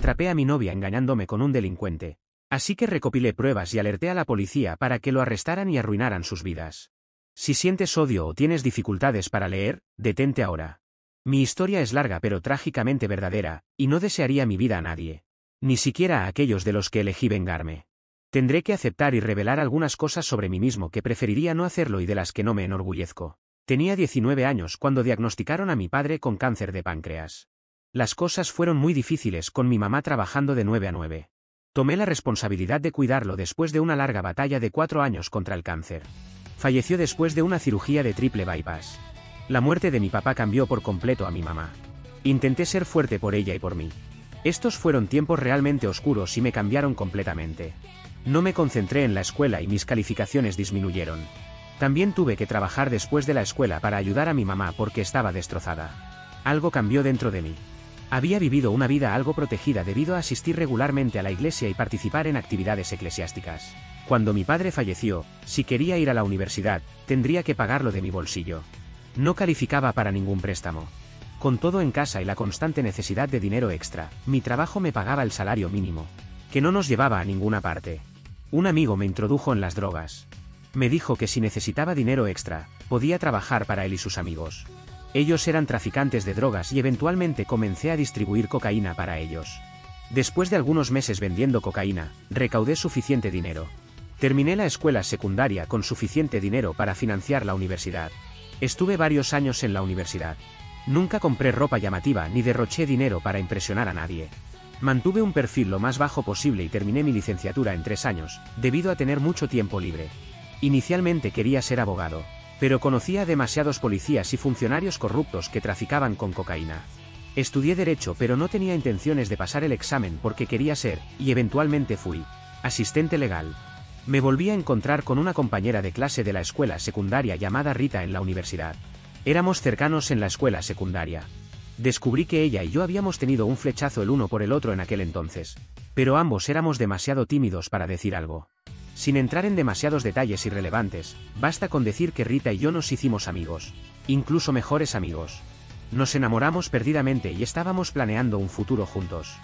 Atrapé a mi novia engañándome con un delincuente. Así que recopilé pruebas y alerté a la policía para que lo arrestaran y arruinaran sus vidas. Si sientes odio o tienes dificultades para leer, detente ahora. Mi historia es larga pero trágicamente verdadera, y no desearía mi vida a nadie. Ni siquiera a aquellos de los que elegí vengarme. Tendré que aceptar y revelar algunas cosas sobre mí mismo que preferiría no hacerlo y de las que no me enorgullezco. Tenía 19 años cuando diagnosticaron a mi padre con cáncer de páncreas. Las cosas fueron muy difíciles con mi mamá trabajando de 9 a 9. Tomé la responsabilidad de cuidarlo después de una larga batalla de 4 años contra el cáncer. Falleció después de una cirugía de triple bypass. La muerte de mi papá cambió por completo a mi mamá. Intenté ser fuerte por ella y por mí. Estos fueron tiempos realmente oscuros y me cambiaron completamente. No me concentré en la escuela y mis calificaciones disminuyeron. También tuve que trabajar después de la escuela para ayudar a mi mamá porque estaba destrozada. Algo cambió dentro de mí. Había vivido una vida algo protegida debido a asistir regularmente a la iglesia y participar en actividades eclesiásticas. Cuando mi padre falleció, si quería ir a la universidad, tendría que pagarlo de mi bolsillo. No calificaba para ningún préstamo. Con todo en casa y la constante necesidad de dinero extra, mi trabajo me pagaba el salario mínimo, que no nos llevaba a ninguna parte. Un amigo me introdujo en las drogas. Me dijo que si necesitaba dinero extra, podía trabajar para él y sus amigos. Ellos eran traficantes de drogas y eventualmente comencé a distribuir cocaína para ellos. Después de algunos meses vendiendo cocaína, recaudé suficiente dinero. Terminé la escuela secundaria con suficiente dinero para financiar la universidad. Estuve varios años en la universidad. Nunca compré ropa llamativa ni derroché dinero para impresionar a nadie. Mantuve un perfil lo más bajo posible y terminé mi licenciatura en 3 años, debido a tener mucho tiempo libre. Inicialmente quería ser abogado, pero conocía a demasiados policías y funcionarios corruptos que traficaban con cocaína. Estudié Derecho pero no tenía intenciones de pasar el examen porque quería ser, y eventualmente fui, asistente legal. Me volví a encontrar con una compañera de clase de la escuela secundaria llamada Rita en la universidad. Éramos cercanos en la escuela secundaria. Descubrí que ella y yo habíamos tenido un flechazo el uno por el otro en aquel entonces, pero ambos éramos demasiado tímidos para decir algo. Sin entrar en demasiados detalles irrelevantes, basta con decir que Rita y yo nos hicimos amigos, incluso mejores amigos. Nos enamoramos perdidamente y estábamos planeando un futuro juntos.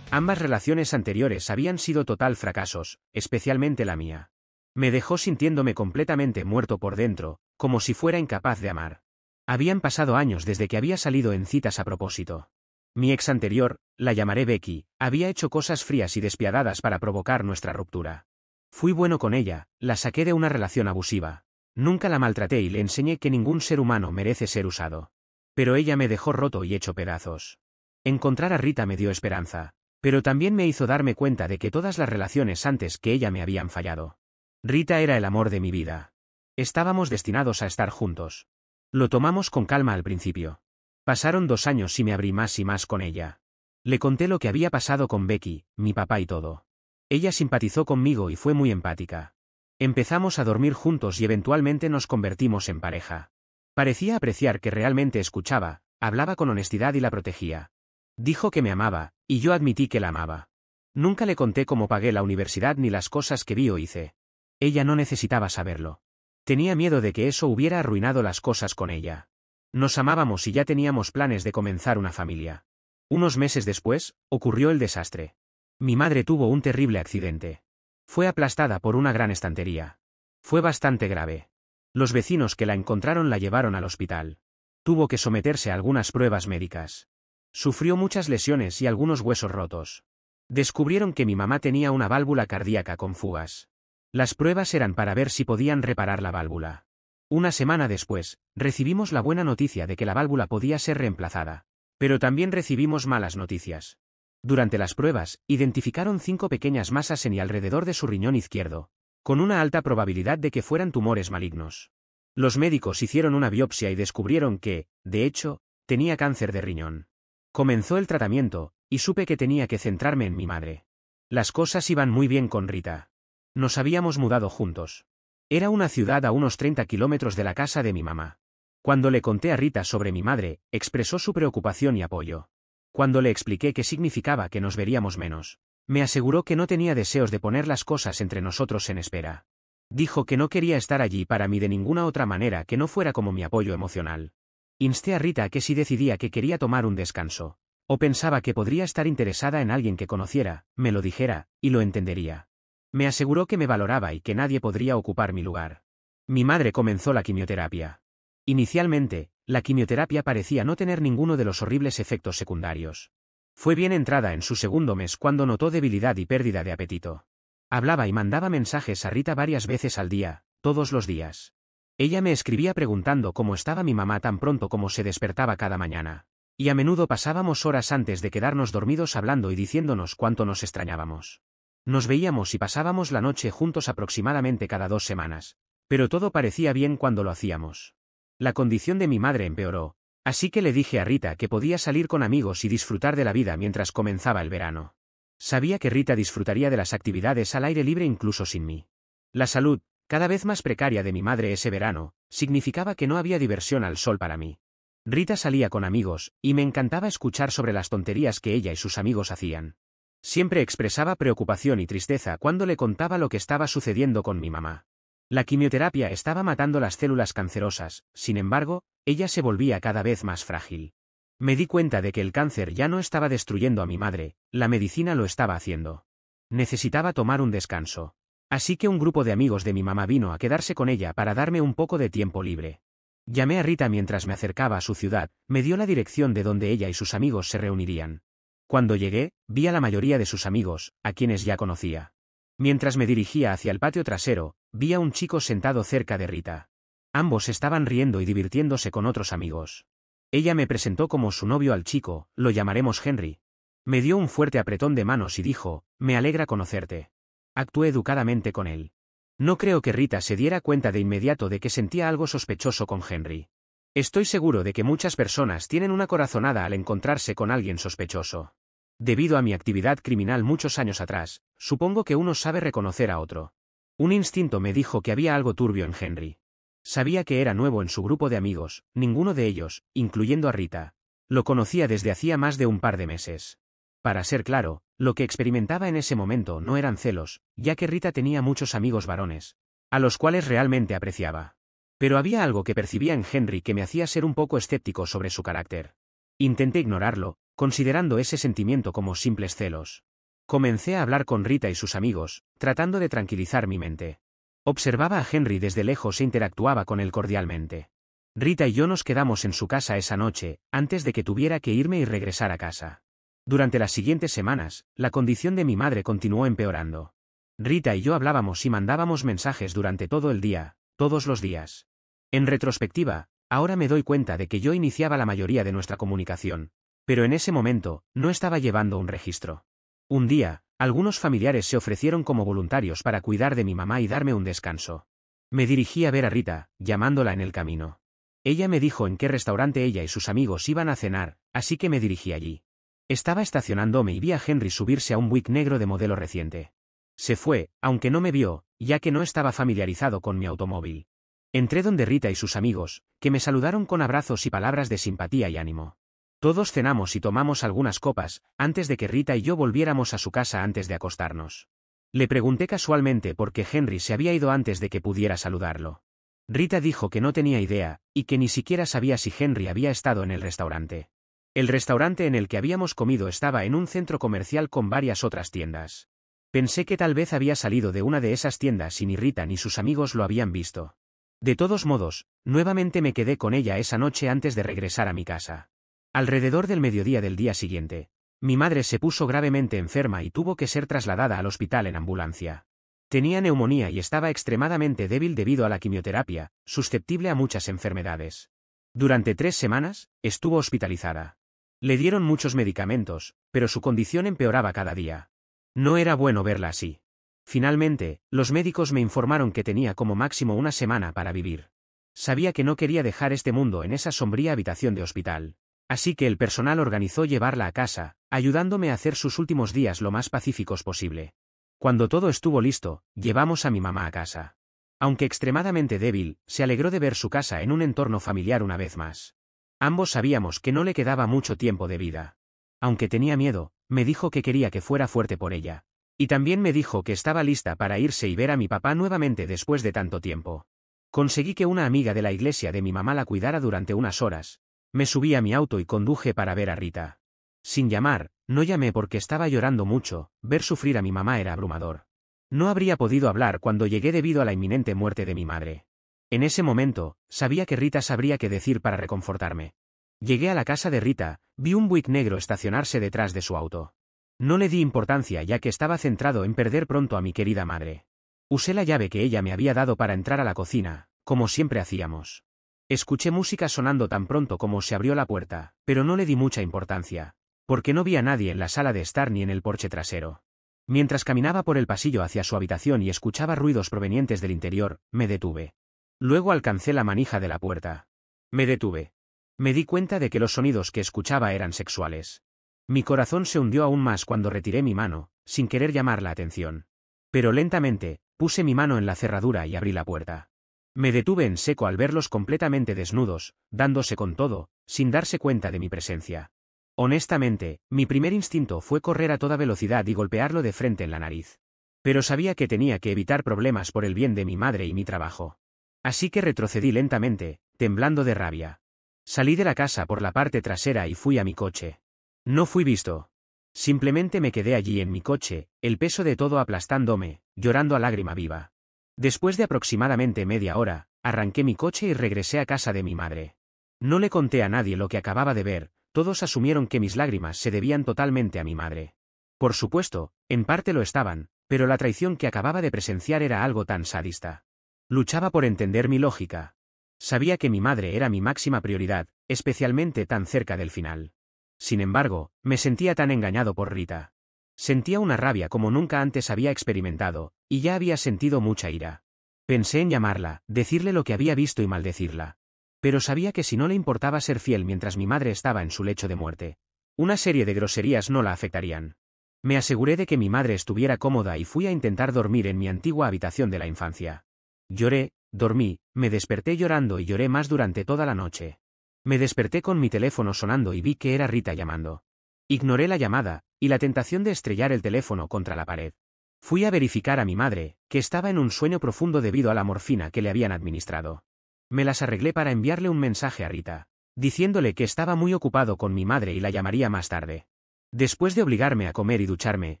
Ambas relaciones anteriores habían sido total fracasos, especialmente la mía. Me dejó sintiéndome completamente muerto por dentro, como si fuera incapaz de amar. Habían pasado años desde que había salido en citas a propósito. Mi ex anterior, la llamaré Becky, había hecho cosas frías y despiadadas para provocar nuestra ruptura. Fui bueno con ella, la saqué de una relación abusiva. Nunca la maltraté y le enseñé que ningún ser humano merece ser usado. Pero ella me dejó roto y hecho pedazos. Encontrar a Rita me dio esperanza. Pero también me hizo darme cuenta de que todas las relaciones antes que ella me habían fallado. Rita era el amor de mi vida. Estábamos destinados a estar juntos. Lo tomamos con calma al principio. Pasaron 2 años y me abrí más y más con ella. Le conté lo que había pasado con Becky, mi papá y todo. Ella simpatizó conmigo y fue muy empática. Empezamos a dormir juntos y eventualmente nos convertimos en pareja. Parecía apreciar que realmente escuchaba, hablaba con honestidad y la protegía. Dijo que me amaba, y yo admití que la amaba. Nunca le conté cómo pagué la universidad ni las cosas que vi o hice. Ella no necesitaba saberlo. Tenía miedo de que eso hubiera arruinado las cosas con ella. Nos amábamos y ya teníamos planes de comenzar una familia. Unos meses después, ocurrió el desastre. Mi madre tuvo un terrible accidente. Fue aplastada por una gran estantería. Fue bastante grave. Los vecinos que la encontraron la llevaron al hospital. Tuvo que someterse a algunas pruebas médicas. Sufrió muchas lesiones y algunos huesos rotos. Descubrieron que mi mamá tenía una válvula cardíaca con fugas. Las pruebas eran para ver si podían reparar la válvula. Una semana después, recibimos la buena noticia de que la válvula podía ser reemplazada. Pero también recibimos malas noticias. Durante las pruebas, identificaron 5 pequeñas masas en y alrededor de su riñón izquierdo, con una alta probabilidad de que fueran tumores malignos. Los médicos hicieron una biopsia y descubrieron que, de hecho, tenía cáncer de riñón. Comenzó el tratamiento, y supe que tenía que centrarme en mi madre. Las cosas iban muy bien con Rita. Nos habíamos mudado juntos. Era una ciudad a unos 30 kilómetros de la casa de mi mamá. Cuando le conté a Rita sobre mi madre, expresó su preocupación y apoyo. Cuando le expliqué qué significaba que nos veríamos menos, me aseguró que no tenía deseos de poner las cosas entre nosotros en espera. Dijo que no quería estar allí para mí de ninguna otra manera que no fuera como mi apoyo emocional. Insté a Rita que si decidía que quería tomar un descanso, O pensaba que podría estar interesada en alguien que conociera, me lo dijera, y lo entendería. Me aseguró que me valoraba y que nadie podría ocupar mi lugar. Mi madre comenzó la quimioterapia. Inicialmente, la quimioterapia parecía no tener ninguno de los horribles efectos secundarios. Fue bien entrada en su segundo mes cuando notó debilidad y pérdida de apetito. Hablaba y mandaba mensajes a Rita varias veces al día, todos los días. Ella me escribía preguntando cómo estaba mi mamá tan pronto como se despertaba cada mañana. Y a menudo pasábamos horas antes de quedarnos dormidos hablando y diciéndonos cuánto nos extrañábamos. Nos veíamos y pasábamos la noche juntos aproximadamente cada 2 semanas. Pero todo parecía bien cuando lo hacíamos. La condición de mi madre empeoró, así que le dije a Rita que podía salir con amigos y disfrutar de la vida mientras comenzaba el verano. Sabía que Rita disfrutaría de las actividades al aire libre incluso sin mí. La salud, cada vez más precaria de mi madre ese verano, significaba que no había diversión al sol para mí. Rita salía con amigos, y me encantaba escuchar sobre las tonterías que ella y sus amigos hacían. Siempre expresaba preocupación y tristeza cuando le contaba lo que estaba sucediendo con mi mamá. La quimioterapia estaba matando las células cancerosas, sin embargo, ella se volvía cada vez más frágil. Me di cuenta de que el cáncer ya no estaba destruyendo a mi madre, la medicina lo estaba haciendo. Necesitaba tomar un descanso. Así que un grupo de amigos de mi mamá vino a quedarse con ella para darme un poco de tiempo libre. Llamé a Rita mientras me acercaba a su ciudad, me dio la dirección de donde ella y sus amigos se reunirían. Cuando llegué, vi a la mayoría de sus amigos, a quienes ya conocía. Mientras me dirigía hacia el patio trasero, vi a un chico sentado cerca de Rita. Ambos estaban riendo y divirtiéndose con otros amigos. Ella me presentó como su novio al chico, lo llamaremos Henry. Me dio un fuerte apretón de manos y dijo, «Me alegra conocerte». Actué educadamente con él. No creo que Rita se diera cuenta de inmediato de que sentía algo sospechoso con Henry. Estoy seguro de que muchas personas tienen una corazonada al encontrarse con alguien sospechoso. Debido a mi actividad criminal muchos años atrás, supongo que uno sabe reconocer a otro. Un instinto me dijo que había algo turbio en Henry. Sabía que era nuevo en su grupo de amigos, ninguno de ellos, incluyendo a Rita, lo conocía desde hacía más de un par de meses. Para ser claro, lo que experimentaba en ese momento no eran celos, ya que Rita tenía muchos amigos varones, a los cuales realmente apreciaba. Pero había algo que percibía en Henry que me hacía ser un poco escéptico sobre su carácter. Intenté ignorarlo, considerando ese sentimiento como simples celos. Comencé a hablar con Rita y sus amigos, tratando de tranquilizar mi mente. Observaba a Henry desde lejos e interactuaba con él cordialmente. Rita y yo nos quedamos en su casa esa noche, antes de que tuviera que irme y regresar a casa. Durante las siguientes semanas, la condición de mi madre continuó empeorando. Rita y yo hablábamos y mandábamos mensajes durante todo el día, todos los días. En retrospectiva, ahora me doy cuenta de que yo iniciaba la mayoría de nuestra comunicación, pero en ese momento, no estaba llevando un registro. Un día, algunos familiares se ofrecieron como voluntarios para cuidar de mi mamá y darme un descanso. Me dirigí a ver a Rita, llamándola en el camino. Ella me dijo en qué restaurante ella y sus amigos iban a cenar, así que me dirigí allí. Estaba estacionándome y vi a Henry subirse a un Buick negro de modelo reciente. Se fue, aunque no me vio, ya que no estaba familiarizado con mi automóvil. Entré donde Rita y sus amigos, que me saludaron con abrazos y palabras de simpatía y ánimo. Todos cenamos y tomamos algunas copas, antes de que Rita y yo volviéramos a su casa antes de acostarnos. Le pregunté casualmente por qué Henry se había ido antes de que pudiera saludarlo. Rita dijo que no tenía idea, y que ni siquiera sabía si Henry había estado en el restaurante. El restaurante en el que habíamos comido estaba en un centro comercial con varias otras tiendas. Pensé que tal vez había salido de una de esas tiendas y ni Rita ni sus amigos lo habían visto. De todos modos, nuevamente me quedé con ella esa noche antes de regresar a mi casa. Alrededor del mediodía del día siguiente, mi madre se puso gravemente enferma y tuvo que ser trasladada al hospital en ambulancia. Tenía neumonía y estaba extremadamente débil debido a la quimioterapia, susceptible a muchas enfermedades. Durante 3 semanas, estuvo hospitalizada. Le dieron muchos medicamentos, pero su condición empeoraba cada día. No era bueno verla así. Finalmente, los médicos me informaron que tenía como máximo una semana para vivir. Sabía que no quería dejar este mundo en esa sombría habitación de hospital. Así que el personal organizó llevarla a casa, ayudándome a hacer sus últimos días lo más pacíficos posible. Cuando todo estuvo listo, llevamos a mi mamá a casa. Aunque extremadamente débil, se alegró de ver su casa en un entorno familiar una vez más. Ambos sabíamos que no le quedaba mucho tiempo de vida. Aunque tenía miedo, me dijo que quería que fuera fuerte por ella. Y también me dijo que estaba lista para irse y ver a mi papá nuevamente después de tanto tiempo. Conseguí que una amiga de la iglesia de mi mamá la cuidara durante unas horas. Me subí a mi auto y conduje para ver a Rita. Sin llamar, no llamé porque estaba llorando mucho, ver sufrir a mi mamá era abrumador. No habría podido hablar cuando llegué debido a la inminente muerte de mi madre. En ese momento, sabía que Rita sabría qué decir para reconfortarme. Llegué a la casa de Rita, vi un Buick negro estacionarse detrás de su auto. No le di importancia ya que estaba centrado en perder pronto a mi querida madre. Usé la llave que ella me había dado para entrar a la cocina, como siempre hacíamos. Escuché música sonando tan pronto como se abrió la puerta, pero no le di mucha importancia, porque no vi a nadie en la sala de estar ni en el porche trasero. Mientras caminaba por el pasillo hacia su habitación y escuchaba ruidos provenientes del interior, me detuve. Luego alcancé la manija de la puerta. Me detuve. Me di cuenta de que los sonidos que escuchaba eran sexuales. Mi corazón se hundió aún más cuando retiré mi mano, sin querer llamar la atención. Pero lentamente, puse mi mano en la cerradura y abrí la puerta. Me detuve en seco al verlos completamente desnudos, dándose con todo, sin darse cuenta de mi presencia. Honestamente, mi primer instinto fue correr a toda velocidad y golpearlo de frente en la nariz. Pero sabía que tenía que evitar problemas por el bien de mi madre y mi trabajo. Así que retrocedí lentamente, temblando de rabia. Salí de la casa por la parte trasera y fui a mi coche. No fui visto. Simplemente me quedé allí en mi coche, el peso de todo aplastándome, llorando a lágrima viva. Después de aproximadamente media hora, arranqué mi coche y regresé a casa de mi madre. No le conté a nadie lo que acababa de ver, todos asumieron que mis lágrimas se debían totalmente a mi madre. Por supuesto, en parte lo estaban, pero la traición que acababa de presenciar era algo tan sadista. Luchaba por entender mi lógica. Sabía que mi madre era mi máxima prioridad, especialmente tan cerca del final. Sin embargo, me sentía tan engañado por Rita. Sentía una rabia como nunca antes había experimentado, y ya había sentido mucha ira. Pensé en llamarla, decirle lo que había visto y maldecirla. Pero sabía que si no le importaba ser fiel mientras mi madre estaba en su lecho de muerte, una serie de groserías no la afectarían. Me aseguré de que mi madre estuviera cómoda y fui a intentar dormir en mi antigua habitación de la infancia. Lloré, dormí, me desperté llorando y lloré más durante toda la noche. Me desperté con mi teléfono sonando y vi que era Rita llamando. Ignoré la llamada, y la tentación de estrellar el teléfono contra la pared. Fui a verificar a mi madre, que estaba en un sueño profundo debido a la morfina que le habían administrado. Me las arreglé para enviarle un mensaje a Rita, diciéndole que estaba muy ocupado con mi madre y la llamaría más tarde. Después de obligarme a comer y ducharme,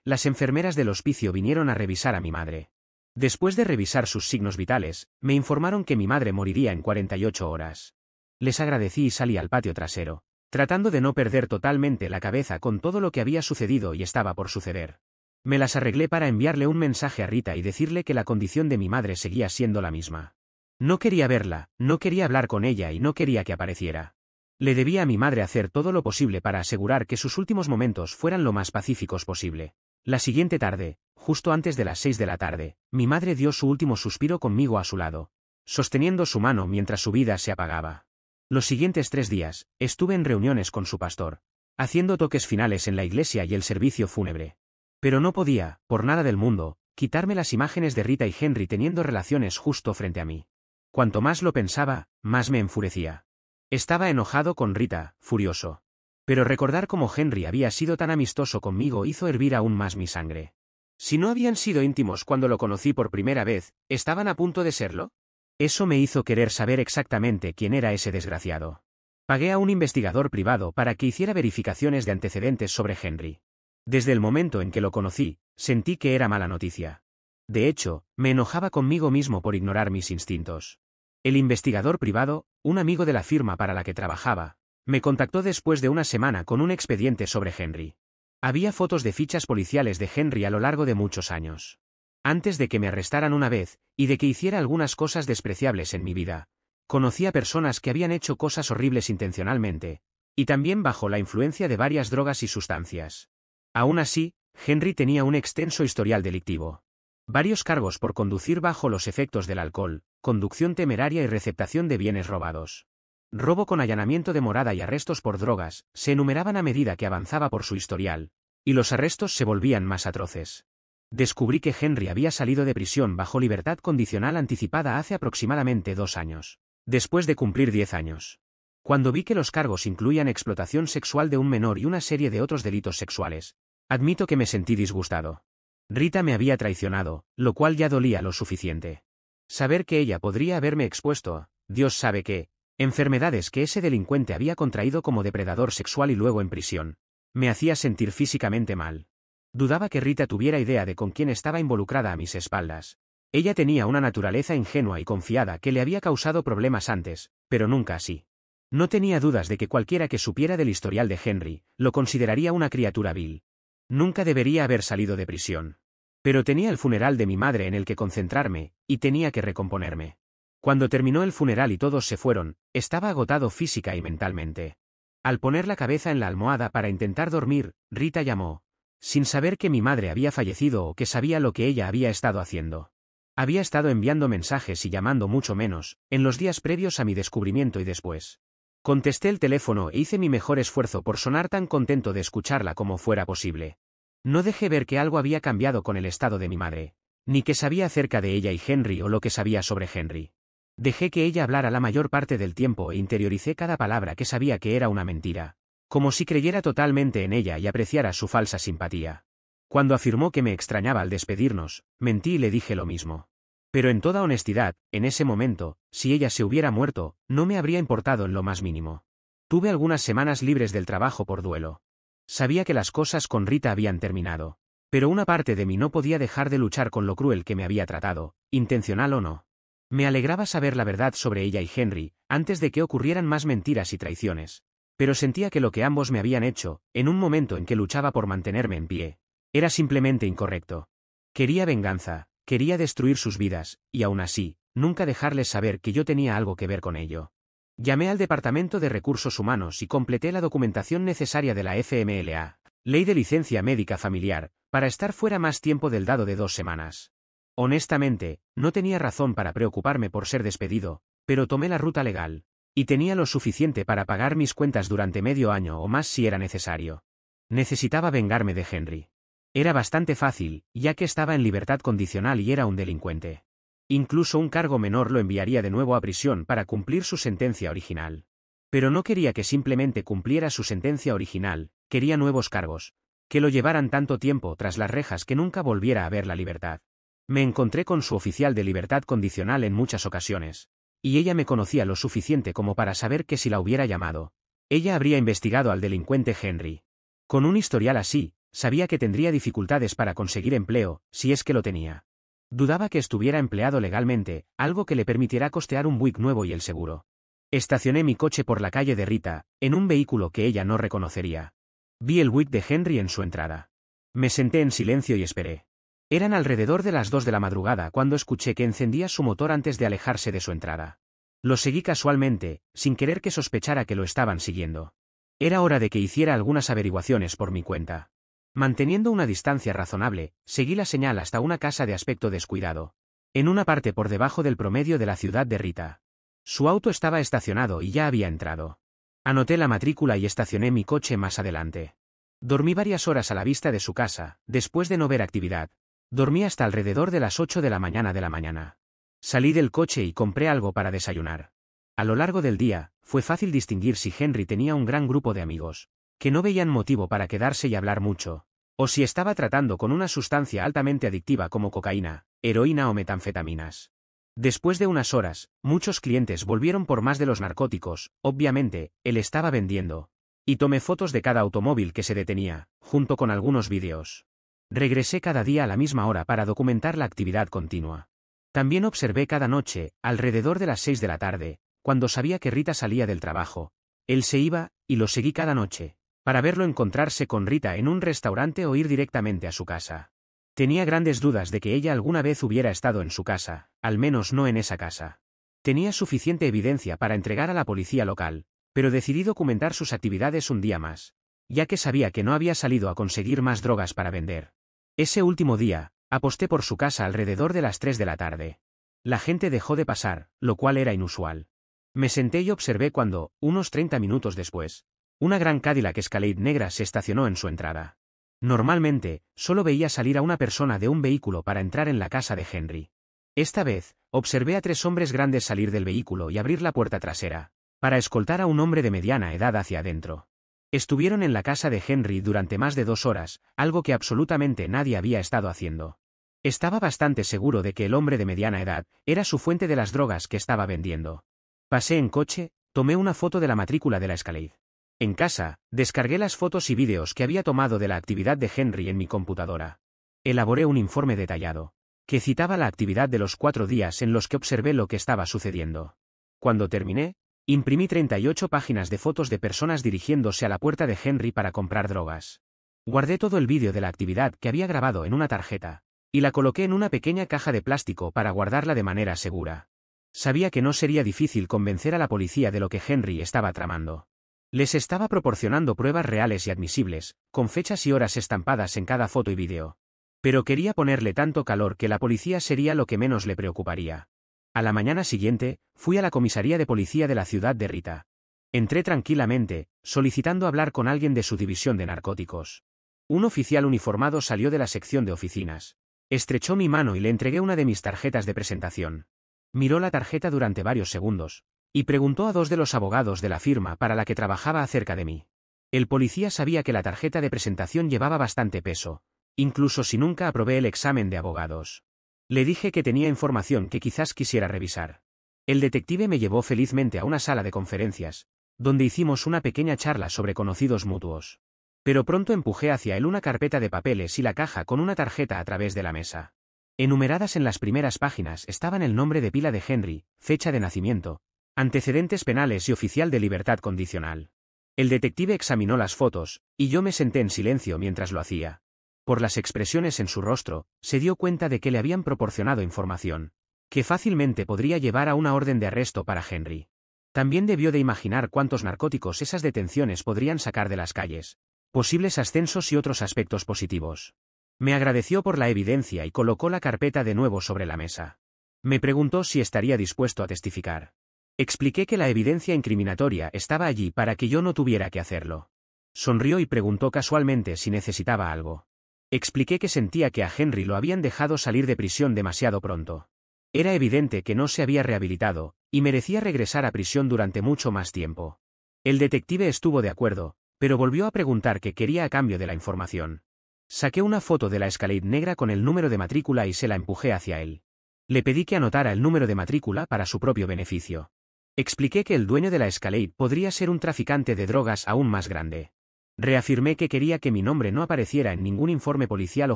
las enfermeras del hospicio vinieron a revisar a mi madre. Después de revisar sus signos vitales, me informaron que mi madre moriría en 48 horas. Les agradecí y salí al patio trasero, tratando de no perder totalmente la cabeza con todo lo que había sucedido y estaba por suceder. Me las arreglé para enviarle un mensaje a Rita y decirle que la condición de mi madre seguía siendo la misma. No quería verla, no quería hablar con ella y no quería que apareciera. Le debía a mi madre hacer todo lo posible para asegurar que sus últimos momentos fueran lo más pacíficos posible. La siguiente tarde, justo antes de las 6 de la tarde, mi madre dio su último suspiro conmigo a su lado, sosteniendo su mano mientras su vida se apagaba. Los siguientes 3 días, estuve en reuniones con su pastor, haciendo toques finales en la iglesia y el servicio fúnebre. Pero no podía, por nada del mundo, quitarme las imágenes de Rita y Henry teniendo relaciones justo frente a mí. Cuanto más lo pensaba, más me enfurecía. Estaba enojado con Rita, furioso. Pero recordar cómo Henry había sido tan amistoso conmigo hizo hervir aún más mi sangre. Si no habían sido íntimos cuando lo conocí por primera vez, ¿estaban a punto de serlo? Eso me hizo querer saber exactamente quién era ese desgraciado. Pagué a un investigador privado para que hiciera verificaciones de antecedentes sobre Henry. Desde el momento en que lo conocí, sentí que era mala noticia. De hecho, me enojaba conmigo mismo por ignorar mis instintos. El investigador privado, un amigo de la firma para la que trabajaba, me contactó después de una semana con un expediente sobre Henry. Había fotos de fichas policiales de Henry a lo largo de muchos años. Antes de que me arrestaran una vez, y de que hiciera algunas cosas despreciables en mi vida, conocí a personas que habían hecho cosas horribles intencionalmente, y también bajo la influencia de varias drogas y sustancias. Aún así, Henry tenía un extenso historial delictivo. Varios cargos por conducir bajo los efectos del alcohol, conducción temeraria y receptación de bienes robados. Robo con allanamiento de morada y arrestos por drogas, se enumeraban a medida que avanzaba por su historial, y los arrestos se volvían más atroces. Descubrí que Henry había salido de prisión bajo libertad condicional anticipada hace aproximadamente 2 años, después de cumplir 10 años. Cuando vi que los cargos incluían explotación sexual de un menor y una serie de otros delitos sexuales, admito que me sentí disgustado. Rita me había traicionado, lo cual ya dolía lo suficiente. Saber que ella podría haberme expuesto a, Dios sabe qué, enfermedades que ese delincuente había contraído como depredador sexual y luego en prisión, Me hacía sentir físicamente mal. Dudaba que Rita tuviera idea de con quién estaba involucrada a mis espaldas. Ella tenía una naturaleza ingenua y confiada que le había causado problemas antes, pero nunca así. No tenía dudas de que cualquiera que supiera del historial de Henry, lo consideraría una criatura vil. Nunca debería haber salido de prisión. Pero tenía el funeral de mi madre en el que concentrarme, y tenía que recomponerme. Cuando terminó el funeral y todos se fueron, estaba agotado física y mentalmente. Al poner la cabeza en la almohada para intentar dormir, Rita llamó, sin saber que mi madre había fallecido o que sabía lo que ella había estado haciendo. Había estado enviando mensajes y llamando mucho menos, en los días previos a mi descubrimiento y después. Contesté el teléfono e hice mi mejor esfuerzo por sonar tan contento de escucharla como fuera posible. No dejé ver que algo había cambiado con el estado de mi madre, ni que sabía acerca de ella y Henry o lo que sabía sobre Henry. Dejé que ella hablara la mayor parte del tiempo e interioricé cada palabra que sabía que era una mentira, como si creyera totalmente en ella y apreciara su falsa simpatía. Cuando afirmó que me extrañaba al despedirnos, mentí y le dije lo mismo. Pero en toda honestidad, en ese momento, si ella se hubiera muerto, no me habría importado en lo más mínimo. Tuve algunas semanas libres del trabajo por duelo. Sabía que las cosas con Rita habían terminado, pero una parte de mí no podía dejar de luchar con lo cruel que me había tratado, intencional o no. Me alegraba saber la verdad sobre ella y Henry, antes de que ocurrieran más mentiras y traiciones. Pero sentía que lo que ambos me habían hecho, en un momento en que luchaba por mantenerme en pie, era simplemente incorrecto. Quería venganza, quería destruir sus vidas, y aún así, nunca dejarles saber que yo tenía algo que ver con ello. Llamé al Departamento de Recursos Humanos y completé la documentación necesaria de la FMLA, Ley de Licencia Médica Familiar, para estar fuera más tiempo del dado de 2 semanas. Honestamente, no tenía razón para preocuparme por ser despedido, pero tomé la ruta legal, y tenía lo suficiente para pagar mis cuentas durante medio año o más si era necesario. Necesitaba vengarme de Henry. Era bastante fácil, ya que estaba en libertad condicional y era un delincuente. Incluso un cargo menor lo enviaría de nuevo a prisión para cumplir su sentencia original. Pero no quería que simplemente cumpliera su sentencia original, quería nuevos cargos, que lo llevaran tanto tiempo tras las rejas que nunca volviera a ver la libertad. Me encontré con su oficial de libertad condicional en muchas ocasiones, y ella me conocía lo suficiente como para saber que si la hubiera llamado, ella habría investigado al delincuente Henry. Con un historial así, sabía que tendría dificultades para conseguir empleo, si es que lo tenía. Dudaba que estuviera empleado legalmente, algo que le permitiera costear un Buick nuevo y el seguro. Estacioné mi coche por la calle de Rita, en un vehículo que ella no reconocería. Vi el Buick de Henry en su entrada. Me senté en silencio y esperé. Eran alrededor de las 2 de la madrugada cuando escuché que encendía su motor antes de alejarse de su entrada. Lo seguí casualmente, sin querer que sospechara que lo estaban siguiendo. Era hora de que hiciera algunas averiguaciones por mi cuenta. Manteniendo una distancia razonable, seguí la señal hasta una casa de aspecto descuidado, en una parte por debajo del promedio de la ciudad de Rita. Su auto estaba estacionado y ya había entrado. Anoté la matrícula y estacioné mi coche más adelante. Dormí varias horas a la vista de su casa, después de no ver actividad. Dormí hasta alrededor de las 8 de la mañana. Salí del coche y compré algo para desayunar. A lo largo del día, fue fácil distinguir si Henry tenía un gran grupo de amigos, que no veían motivo para quedarse y hablar mucho, o si estaba tratando con una sustancia altamente adictiva como cocaína, heroína o metanfetaminas. Después de unas horas, muchos clientes volvieron por más de los narcóticos, obviamente, él estaba vendiendo. Y tomé fotos de cada automóvil que se detenía, junto con algunos vídeos. Regresé cada día a la misma hora para documentar la actividad continua. También observé cada noche, alrededor de las 6 de la tarde, cuando sabía que Rita salía del trabajo. Él se iba, y lo seguí cada noche, para verlo encontrarse con Rita en un restaurante o ir directamente a su casa. Tenía grandes dudas de que ella alguna vez hubiera estado en su casa, al menos no en esa casa. Tenía suficiente evidencia para entregar a la policía local, pero decidí documentar sus actividades un día más, ya que sabía que no había salido a conseguir más drogas para vender. Ese último día, aposté por su casa alrededor de las 3 de la tarde. La gente dejó de pasar, lo cual era inusual. Me senté y observé cuando, unos 30 minutos después, una gran Cadillac Escalade negra se estacionó en su entrada. Normalmente, solo veía salir a una persona de un vehículo para entrar en la casa de Henry. Esta vez, observé a 3 hombres grandes salir del vehículo y abrir la puerta trasera, para escoltar a un hombre de mediana edad hacia adentro. Estuvieron en la casa de Henry durante más de 2 horas, algo que absolutamente nadie había estado haciendo. Estaba bastante seguro de que el hombre de mediana edad era su fuente de las drogas que estaba vendiendo. Pasé en coche, tomé una foto de la matrícula de la Escalade. En casa, descargué las fotos y vídeos que había tomado de la actividad de Henry en mi computadora. Elaboré un informe detallado, que citaba la actividad de los 4 días en los que observé lo que estaba sucediendo. Cuando terminé, imprimí 38 páginas de fotos de personas dirigiéndose a la puerta de Henry para comprar drogas. Guardé todo el vídeo de la actividad que había grabado en una tarjeta, y la coloqué en una pequeña caja de plástico para guardarla de manera segura. Sabía que no sería difícil convencer a la policía de lo que Henry estaba tramando. Les estaba proporcionando pruebas reales y admisibles, con fechas y horas estampadas en cada foto y vídeo. Pero quería ponerle tanto calor que la policía sería lo que menos le preocuparía. A la mañana siguiente, fui a la comisaría de policía de la ciudad de Rita. Entré tranquilamente, solicitando hablar con alguien de su división de narcóticos. Un oficial uniformado salió de la sección de oficinas. Estrechó mi mano y le entregué una de mis tarjetas de presentación. Miró la tarjeta durante varios segundos, y preguntó a 2 de los abogados de la firma para la que trabajaba acerca de mí. El policía sabía que la tarjeta de presentación llevaba bastante peso, incluso si nunca aprobé el examen de abogados. Le dije que tenía información que quizás quisiera revisar. El detective me llevó felizmente a una sala de conferencias, donde hicimos una pequeña charla sobre conocidos mutuos. Pero pronto empujé hacia él una carpeta de papeles y la caja con una tarjeta a través de la mesa. Enumeradas en las primeras páginas estaban el nombre de pila de Henry, fecha de nacimiento, antecedentes penales y oficial de libertad condicional. El detective examinó las fotos, y yo me senté en silencio mientras lo hacía. Por las expresiones en su rostro, se dio cuenta de que le habían proporcionado información, que fácilmente podría llevar a una orden de arresto para Henry. También debió de imaginar cuántos narcóticos esas detenciones podrían sacar de las calles, posibles ascensos y otros aspectos positivos. Me agradeció por la evidencia y colocó la carpeta de nuevo sobre la mesa. Me preguntó si estaría dispuesto a testificar. Expliqué que la evidencia incriminatoria estaba allí para que yo no tuviera que hacerlo. Sonrió y preguntó casualmente si necesitaba algo. Expliqué que sentía que a Henry lo habían dejado salir de prisión demasiado pronto. Era evidente que no se había rehabilitado, y merecía regresar a prisión durante mucho más tiempo. El detective estuvo de acuerdo, pero volvió a preguntar qué quería a cambio de la información. Saqué una foto de la Escalade negra con el número de matrícula y se la empujé hacia él. Le pedí que anotara el número de matrícula para su propio beneficio. Expliqué que el dueño de la Escalade podría ser un traficante de drogas aún más grande. Reafirmé que quería que mi nombre no apareciera en ningún informe policial o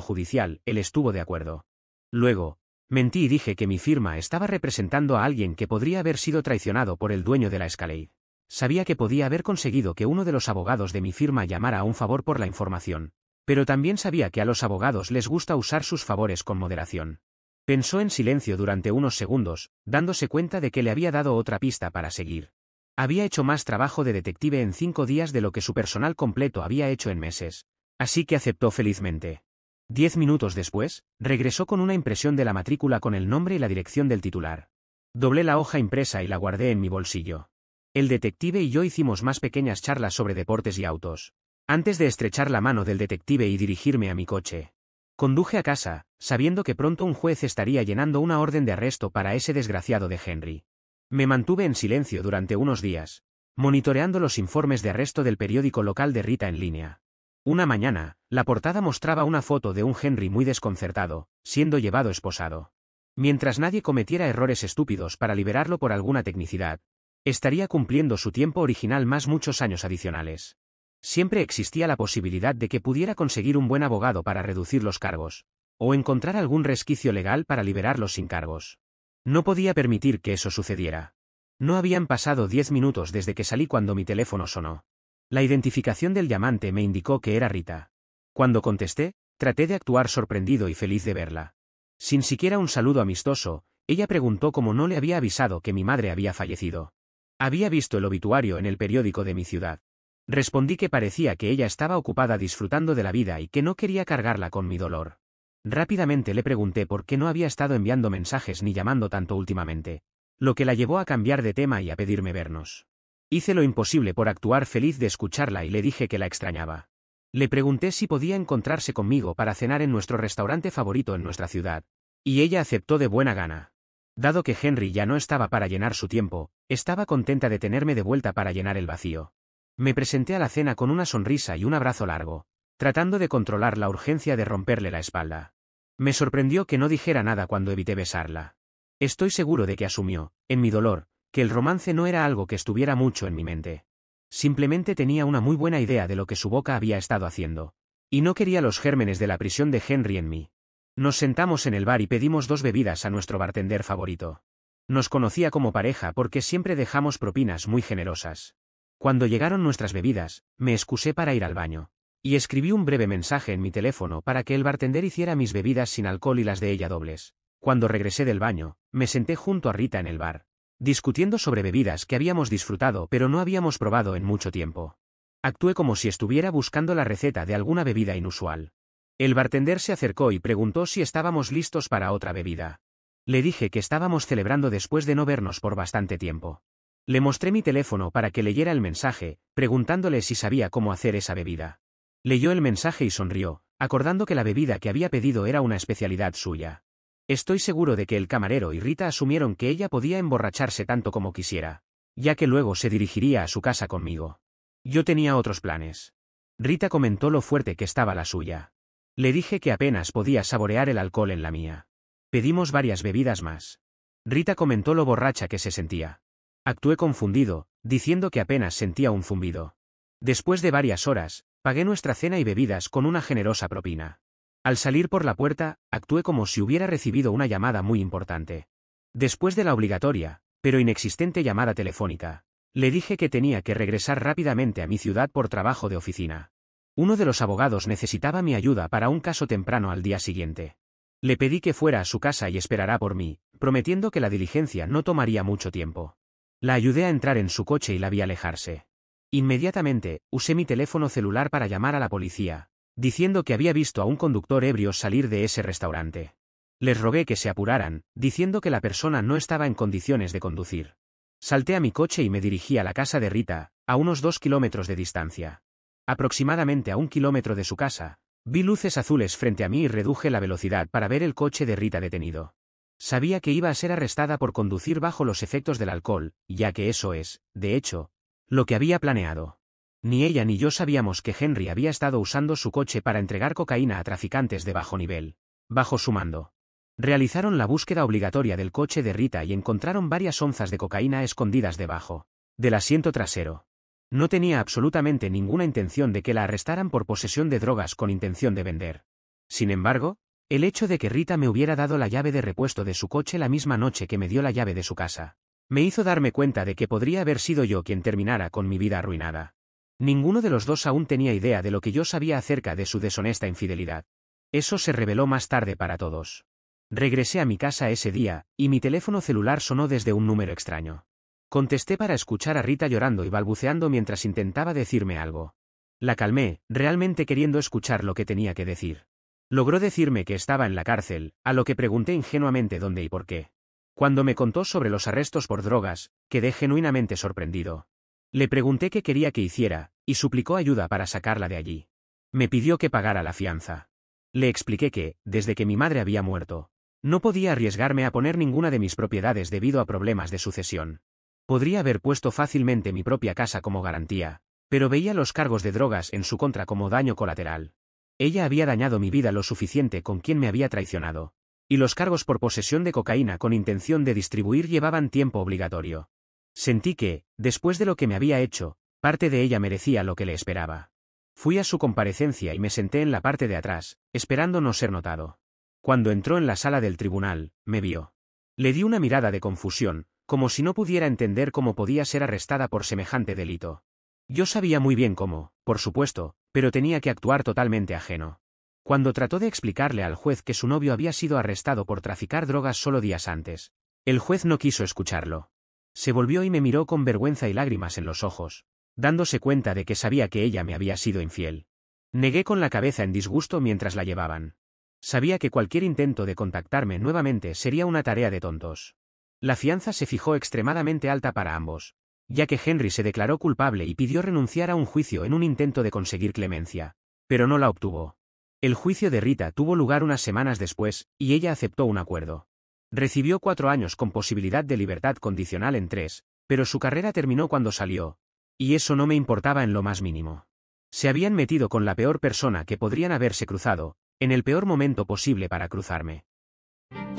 judicial, él estuvo de acuerdo. Luego, mentí y dije que mi firma estaba representando a alguien que podría haber sido traicionado por el dueño de la Escalade. Sabía que podía haber conseguido que uno de los abogados de mi firma llamara a un favor por la información, pero también sabía que a los abogados les gusta usar sus favores con moderación. Pensó en silencio durante unos segundos, dándose cuenta de que le había dado otra pista para seguir. Había hecho más trabajo de detective en 5 días de lo que su personal completo había hecho en meses, así que aceptó felizmente. 10 minutos después, regresó con una impresión de la matrícula con el nombre y la dirección del titular. Doblé la hoja impresa y la guardé en mi bolsillo. El detective y yo hicimos más pequeñas charlas sobre deportes y autos, antes de estrechar la mano del detective y dirigirme a mi coche. Conduje a casa, sabiendo que pronto un juez estaría llenando una orden de arresto para ese desgraciado de Henry. Me mantuve en silencio durante unos días, monitoreando los informes de arresto del periódico local de Rita en línea. Una mañana, la portada mostraba una foto de un Henry muy desconcertado, siendo llevado esposado. Mientras nadie cometiera errores estúpidos para liberarlo por alguna tecnicidad, estaría cumpliendo su tiempo original más muchos años adicionales. Siempre existía la posibilidad de que pudiera conseguir un buen abogado para reducir los cargos, o encontrar algún resquicio legal para liberarlos sin cargos. No podía permitir que eso sucediera. No habían pasado 10 minutos desde que salí cuando mi teléfono sonó. La identificación del llamante me indicó que era Rita. Cuando contesté, traté de actuar sorprendido y feliz de verla. Sin siquiera un saludo amistoso, ella preguntó cómo no le había avisado que mi madre había fallecido. Había visto el obituario en el periódico de mi ciudad. Respondí que parecía que ella estaba ocupada disfrutando de la vida y que no quería cargarla con mi dolor. Rápidamente le pregunté por qué no había estado enviando mensajes ni llamando tanto últimamente, lo que la llevó a cambiar de tema y a pedirme vernos. Hice lo imposible por actuar feliz de escucharla y le dije que la extrañaba. Le pregunté si podía encontrarse conmigo para cenar en nuestro restaurante favorito en nuestra ciudad, y ella aceptó de buena gana. Dado que Henry ya no estaba para llenar su tiempo, estaba contenta de tenerme de vuelta para llenar el vacío. Me presenté a la cena con una sonrisa y un abrazo largo, tratando de controlar la urgencia de romperle la espalda. Me sorprendió que no dijera nada cuando evité besarla. Estoy seguro de que asumió, en mi dolor, que el romance no era algo que estuviera mucho en mi mente. Simplemente tenía una muy buena idea de lo que su boca había estado haciendo. Y no quería los gérmenes de la prisión de Henry en mí. Nos sentamos en el bar y pedimos 2 bebidas a nuestro bartender favorito. Nos conocía como pareja porque siempre dejamos propinas muy generosas. Cuando llegaron nuestras bebidas, me excusé para ir al baño. Y escribí un breve mensaje en mi teléfono para que el bartender hiciera mis bebidas sin alcohol y las de ella dobles. Cuando regresé del baño, me senté junto a Rita en el bar, discutiendo sobre bebidas que habíamos disfrutado pero no habíamos probado en mucho tiempo. Actué como si estuviera buscando la receta de alguna bebida inusual. El bartender se acercó y preguntó si estábamos listos para otra bebida. Le dije que estábamos celebrando después de no vernos por bastante tiempo. Le mostré mi teléfono para que leyera el mensaje, preguntándole si sabía cómo hacer esa bebida. Leyó el mensaje y sonrió, acordando que la bebida que había pedido era una especialidad suya. Estoy seguro de que el camarero y Rita asumieron que ella podía emborracharse tanto como quisiera, ya que luego se dirigiría a su casa conmigo. Yo tenía otros planes. Rita comentó lo fuerte que estaba la suya. Le dije que apenas podía saborear el alcohol en la mía. Pedimos varias bebidas más. Rita comentó lo borracha que se sentía. Actué confundido, diciendo que apenas sentía un zumbido. Después de varias horas, pagué nuestra cena y bebidas con una generosa propina. Al salir por la puerta, actué como si hubiera recibido una llamada muy importante. Después de la obligatoria, pero inexistente llamada telefónica, le dije que tenía que regresar rápidamente a mi ciudad por trabajo de oficina. Uno de los abogados necesitaba mi ayuda para un caso temprano al día siguiente. Le pedí que fuera a su casa y esperara por mí, prometiendo que la diligencia no tomaría mucho tiempo. La ayudé a entrar en su coche y la vi alejarse. Inmediatamente, usé mi teléfono celular para llamar a la policía, diciendo que había visto a un conductor ebrio salir de ese restaurante. Les rogué que se apuraran, diciendo que la persona no estaba en condiciones de conducir. Salté a mi coche y me dirigí a la casa de Rita, a unos 2 kilómetros de distancia. Aproximadamente a 1 kilómetro de su casa, vi luces azules frente a mí y reduje la velocidad para ver el coche de Rita detenido. Sabía que iba a ser arrestada por conducir bajo los efectos del alcohol, ya que eso es, de hecho, lo que había planeado. Ni ella ni yo sabíamos que Henry había estado usando su coche para entregar cocaína a traficantes de bajo nivel, bajo su mando. Realizaron la búsqueda obligatoria del coche de Rita y encontraron varias onzas de cocaína escondidas debajo del asiento trasero. No tenía absolutamente ninguna intención de que la arrestaran por posesión de drogas con intención de vender. Sin embargo, el hecho de que Rita me hubiera dado la llave de repuesto de su coche la misma noche que me dio la llave de su casa, me hizo darme cuenta de que podría haber sido yo quien terminara con mi vida arruinada. Ninguno de los dos aún tenía idea de lo que yo sabía acerca de su deshonesta infidelidad. Eso se reveló más tarde para todos. Regresé a mi casa ese día, y mi teléfono celular sonó desde un número extraño. Contesté para escuchar a Rita llorando y balbuceando mientras intentaba decirme algo. La calmé, realmente queriendo escuchar lo que tenía que decir. Logró decirme que estaba en la cárcel, a lo que pregunté ingenuamente dónde y por qué. Cuando me contó sobre los arrestos por drogas, quedé genuinamente sorprendido. Le pregunté qué quería que hiciera, y suplicó ayuda para sacarla de allí. Me pidió que pagara la fianza. Le expliqué que, desde que mi madre había muerto, no podía arriesgarme a poner ninguna de mis propiedades debido a problemas de sucesión. Podría haber puesto fácilmente mi propia casa como garantía, pero veía los cargos de drogas en su contra como daño colateral. Ella había dañado mi vida lo suficiente con quien me había traicionado, y los cargos por posesión de cocaína con intención de distribuir llevaban tiempo obligatorio. Sentí que, después de lo que me había hecho, parte de ella merecía lo que le esperaba. Fui a su comparecencia y me senté en la parte de atrás, esperando no ser notado. Cuando entró en la sala del tribunal, me vio. Le di una mirada de confusión, como si no pudiera entender cómo podía ser arrestada por semejante delito. Yo sabía muy bien cómo, por supuesto, pero tenía que actuar totalmente ajeno. Cuando trató de explicarle al juez que su novio había sido arrestado por traficar drogas solo días antes, el juez no quiso escucharlo. Se volvió y me miró con vergüenza y lágrimas en los ojos, dándose cuenta de que sabía que ella me había sido infiel. Negué con la cabeza en disgusto mientras la llevaban. Sabía que cualquier intento de contactarme nuevamente sería una tarea de tontos. La fianza se fijó extremadamente alta para ambos, ya que Henry se declaró culpable y pidió renunciar a un juicio en un intento de conseguir clemencia, pero no la obtuvo. El juicio de Rita tuvo lugar unas semanas después, y ella aceptó un acuerdo. Recibió 4 años con posibilidad de libertad condicional en 3, pero su carrera terminó cuando salió, y eso no me importaba en lo más mínimo. Se habían metido con la peor persona que podrían haberse cruzado, en el peor momento posible para cruzarme.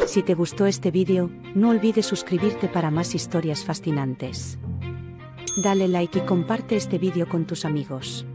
Si te gustó este vídeo, no olvides suscribirte para más historias fascinantes. Dale like y comparte este vídeo con tus amigos.